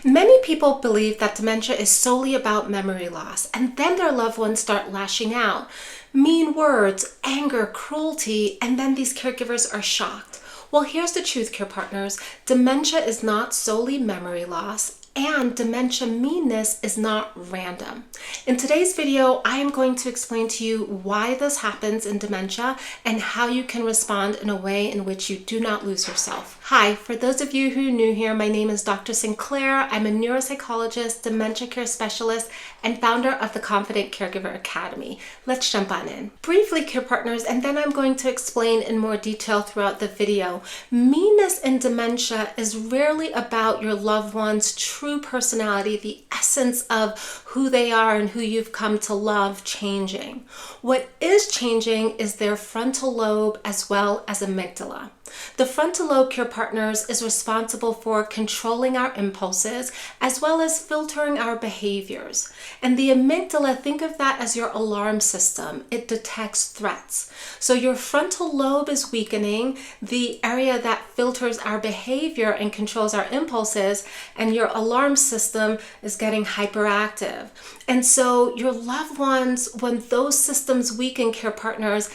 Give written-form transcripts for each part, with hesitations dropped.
Many people believe that dementia is solely about memory loss, and then their loved ones start lashing out. Mean words, anger, cruelty, and then these caregivers are shocked. Well, here's the truth, care partners. Dementia is not solely memory loss, and dementia meanness is not random. In today's video, I am going to explain to you why this happens in dementia and how you can respond in a way in which you do not lose yourself. Hi, for those of you who are new here, my name is Dr. Sinclair. I'm a neuropsychologist, dementia care specialist, and founder of the Confident Caregiver Academy. Let's jump on in. Briefly, care partners, and then I'm going to explain in more detail throughout the video. Meanness in dementia is rarely about your loved one's true personality, the essence of who they are and who you've come to love changing. What is changing is their frontal lobe as well as amygdala. The frontal lobe, care partners, is responsible for controlling our impulses as well as filtering our behaviors. And the amygdala, think of that as your alarm system. It detects threats. So your frontal lobe is weakening, the area that filters our behavior and controls our impulses, and your alarm system is getting hyperactive. And so your loved ones, when those systems weaken, care partners,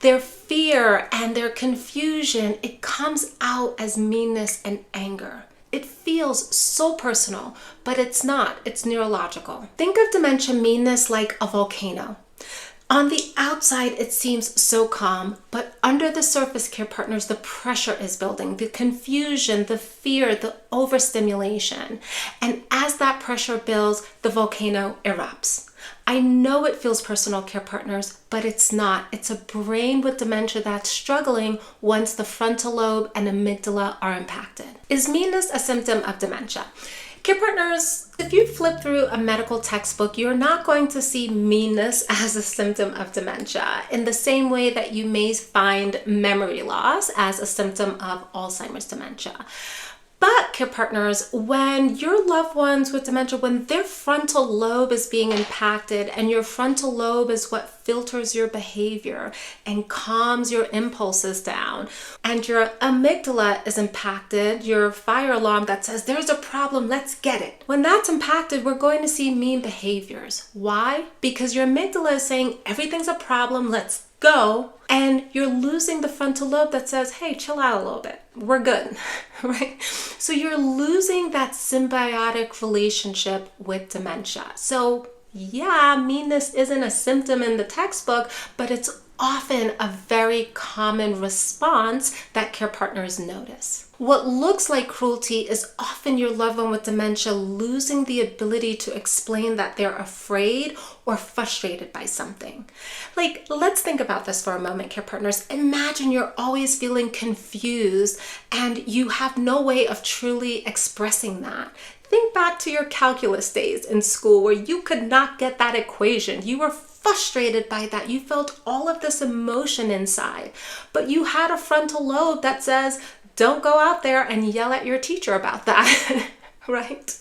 their fear and their confusion, it comes out as meanness and anger. It feels so personal, but it's not. It's neurological. Think of dementia meanness like a volcano. On the outside, it seems so calm, but under the surface, care partners, the pressure is building, the confusion, the fear, the overstimulation. And as that pressure builds, the volcano erupts. I know it feels personal, care partners, but it's not. It's a brain with dementia that's struggling once the frontal lobe and amygdala are impacted. Is meanness a symptom of dementia? Care partners, if you flip through a medical textbook, you're not going to see meanness as a symptom of dementia in the same way that you may find memory loss as a symptom of Alzheimer's dementia. But, care partners, when your loved ones with dementia, when their frontal lobe is being impacted, and your frontal lobe is what filters your behavior and calms your impulses down, and your amygdala is impacted, your fire alarm that says there's a problem, let's get it. When that's impacted, we're going to see mean behaviors. Why? Because your amygdala is saying everything's a problem, let's go, and you're losing the frontal lobe that says, hey, chill out a little bit, we're good, right? So you're losing that symbiotic relationship with dementia. So yeah, meanness isn't a symptom in the textbook, but it's often a very common response that care partners notice. What looks like cruelty is often your loved one with dementia losing the ability to explain that they're afraid or frustrated by something. Like, let's think about this for a moment, care partners. Imagine you're always feeling confused and you have no way of truly expressing that. Think back to your calculus days in school where you could not get that equation. You were frustrated by that. You felt all of this emotion inside, but you had a frontal lobe that says, don't go out there and yell at your teacher about that, right?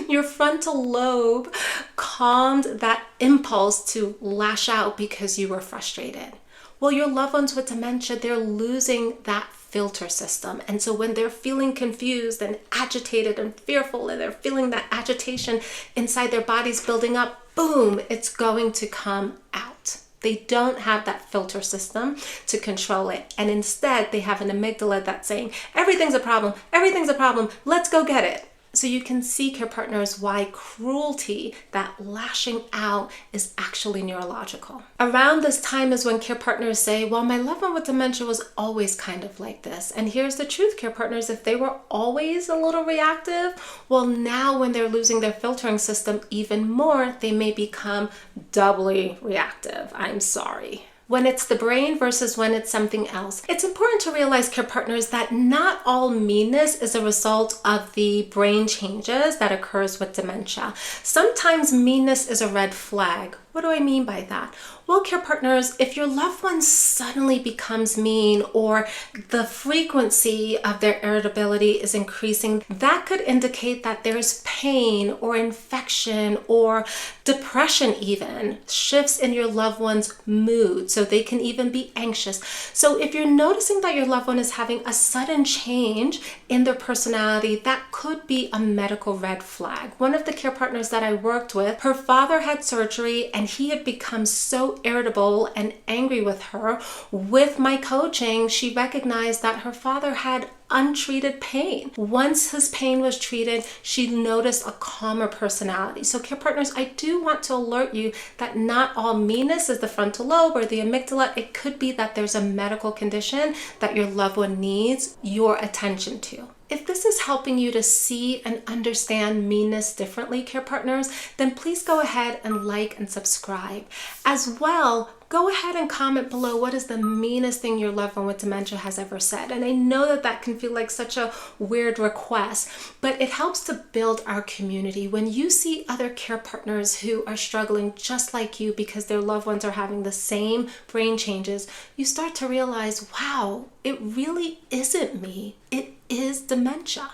Your frontal lobe calmed that impulse to lash out because you were frustrated. Well, your loved ones with dementia, they're losing that filter system. And so when they're feeling confused and agitated and fearful, and they're feeling that agitation inside their bodies building up, boom, it's going to come out. They don't have that filter system to control it. And instead, they have an amygdala that's saying, everything's a problem, let's go get it. So you can see, care partners, why cruelty, that lashing out, is actually neurological. Around this time is when care partners say, well, my loved one with dementia was always kind of like this. And here's the truth, care partners, if they were always a little reactive, well, now when they're losing their filtering system even more, they may become doubly reactive. I'm sorry. When it's the brain versus when it's something else. It's important to realize, care partners, that not all meanness is a result of the brain changes that occurs with dementia. Sometimes meanness is a red flag. What do I mean by that? Well, care partners, if your loved one suddenly becomes mean or the frequency of their irritability is increasing, that could indicate that there's pain or infection or depression even, shifts in your loved one's mood. so they can even be anxious. So if you're noticing that your loved one is having a sudden change in their personality, that could be a medical red flag. One of the care partners that I worked with, her father had surgery and he had become so irritable and angry with her. With my coaching, she recognized that her father had untreated pain. Once his pain was treated, she noticed a calmer personality. So care partners, I do want to alert you that not all meanness is the frontal lobe or the amygdala. It could be that there's a medical condition that your loved one needs your attention to. If this is helping you to see and understand meanness differently, care partners, then please go ahead and like and subscribe. As well, go ahead and comment below what is the meanest thing your loved one with dementia has ever said. And I know that that can feel like such a weird request, but it helps to build our community. When you see other care partners who are struggling just like you because their loved ones are having the same brain changes, you start to realize, wow, it really isn't me. It is dementia.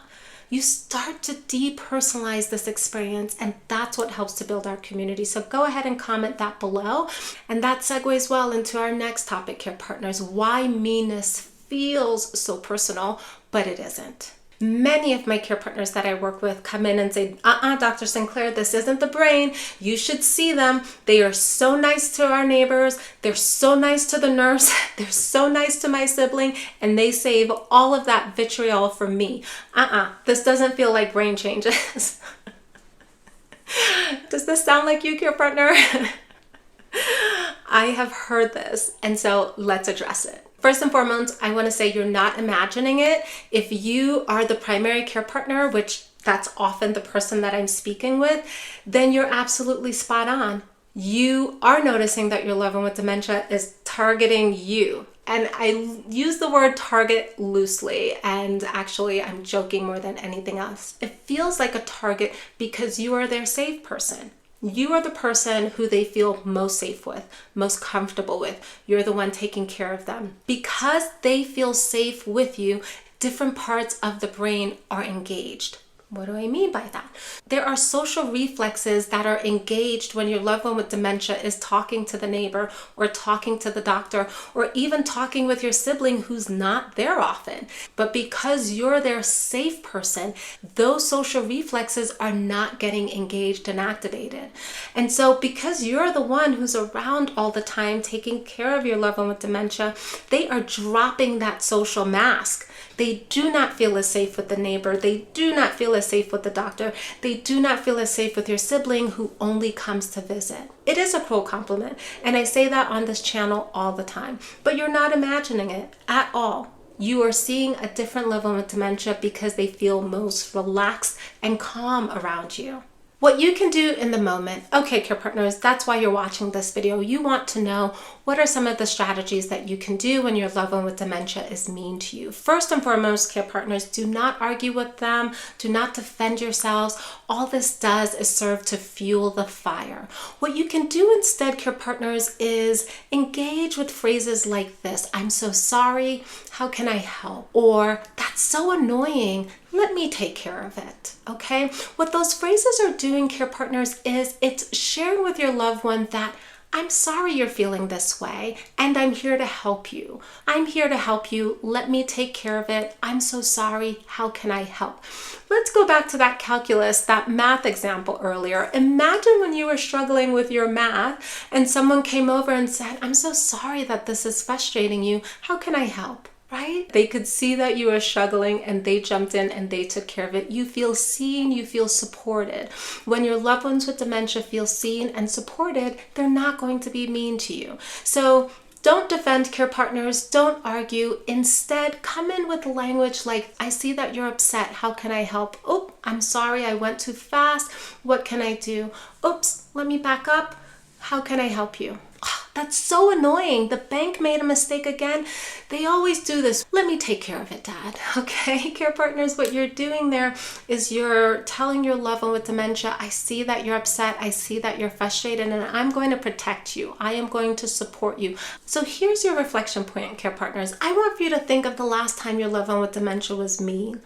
You start to depersonalize this experience, and that's what helps to build our community. So go ahead and comment that below. And that segues well into our next topic, care partners, why meanness feels so personal, but it isn't. Many of my care partners that I work with come in and say, Dr. Sinclair, this isn't the brain. You should see them. They are so nice to our neighbors. They're so nice to the nurse. They're so nice to my sibling. And they save all of that vitriol for me. This doesn't feel like brain changes. Does this sound like you, care partner? I have heard this, and so let's address it. First and foremost, I want to say you're not imagining it. If you are the primary care partner, which that's often the person that I'm speaking with, then you're absolutely spot on. You are noticing that your loved one with dementia is targeting you. And I use the word target loosely, and actually I'm joking more than anything else. It feels like a target because you are their safe person. You are the person who they feel most safe with, most comfortable with. You're the one taking care of them. Because they feel safe with you, different parts of the brain are engaged. What do I mean by that? There are social reflexes that are engaged when your loved one with dementia is talking to the neighbor or talking to the doctor or even talking with your sibling who's not there often. But because you're their safe person, those social reflexes are not getting engaged and activated. And so because you're the one who's around all the time taking care of your loved one with dementia, they are dropping that social mask. They do not feel as safe with the neighbor. They do not feel as safe with the doctor. They do not feel as safe with your sibling who only comes to visit. It is a cruel compliment, and I say that on this channel all the time, but you're not imagining it at all. You are seeing a different level of dementia because they feel most relaxed and calm around you. What you can do in the moment, okay, care partners, that's why you're watching this video. You want to know what are some of the strategies that you can do when your loved one with dementia is mean to you. First and foremost, care partners, do not argue with them. Do not defend yourselves. All this does is serve to fuel the fire. What you can do instead, care partners, is engage with phrases like this: I'm so sorry, how can I help? Or that's so annoying, let me take care of it, okay? What those phrases are doing, care partners, is it's sharing with your loved one that I'm sorry you're feeling this way, and I'm here to help you. I'm here to help you. Let me take care of it. I'm so sorry. How can I help? Let's go back to that calculus, that math example earlier. Imagine when you were struggling with your math and someone came over and said, I'm so sorry that this is frustrating you. How can I help? Right? They could see that you were struggling and they jumped in and they took care of it. You feel seen, you feel supported. When your loved ones with dementia feel seen and supported, they're not going to be mean to you. So don't defend, care partners, don't argue. Instead, come in with language like, I see that you're upset. How can I help? Oh, I'm sorry, I went too fast. What can I do? Oops, let me back up. How can I help you? That's so annoying. The bank made a mistake again. They always do this. Let me take care of it, Dad. Okay, care partners, what you're doing there is you're telling your loved one with dementia, I see that you're upset. I see that you're frustrated, and I'm going to protect you. I am going to support you. So here's your reflection point, care partners. I want for you to think of the last time your loved one with dementia was mean.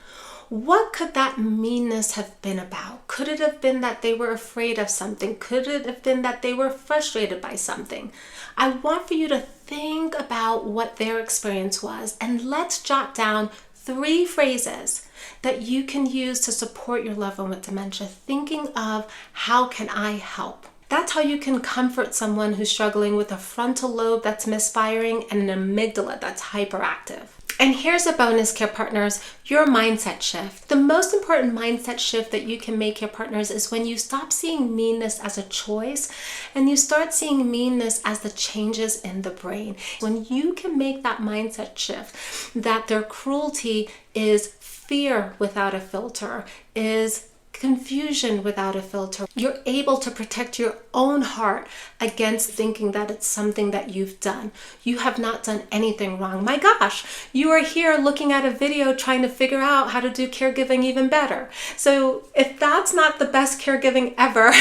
What could that meanness have been about? Could it have been that they were afraid of something? Could it have been that they were frustrated by something? I want for you to think about what their experience was, and let's jot down 3 phrases that you can use to support your loved one with dementia, thinking of how can I help? That's how you can comfort someone who's struggling with a frontal lobe that's misfiring and an amygdala that's hyperactive. And here's a bonus, care partners, your mindset shift. The most important mindset shift that you can make, care partners, is when you stop seeing meanness as a choice and you start seeing meanness as the changes in the brain. When you can make that mindset shift that their cruelty is fear without a filter, is confusion without a filter, you're able to protect your own heart against thinking that it's something that you've done. You have not done anything wrong. My gosh, you are here looking at a video trying to figure out how to do caregiving even better. So if that's not the best caregiving ever,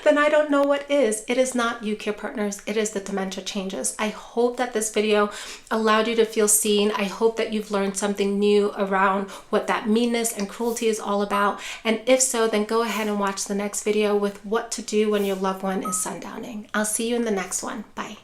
then I don't know what is. It is not you, care partners. It is the dementia changes. I hope that this video allowed you to feel seen. I hope that you've learned something new around what that meanness and cruelty is all about. And if so, then go ahead and watch the next video with what to do when your loved one is sundowning. I'll see you in the next one. Bye.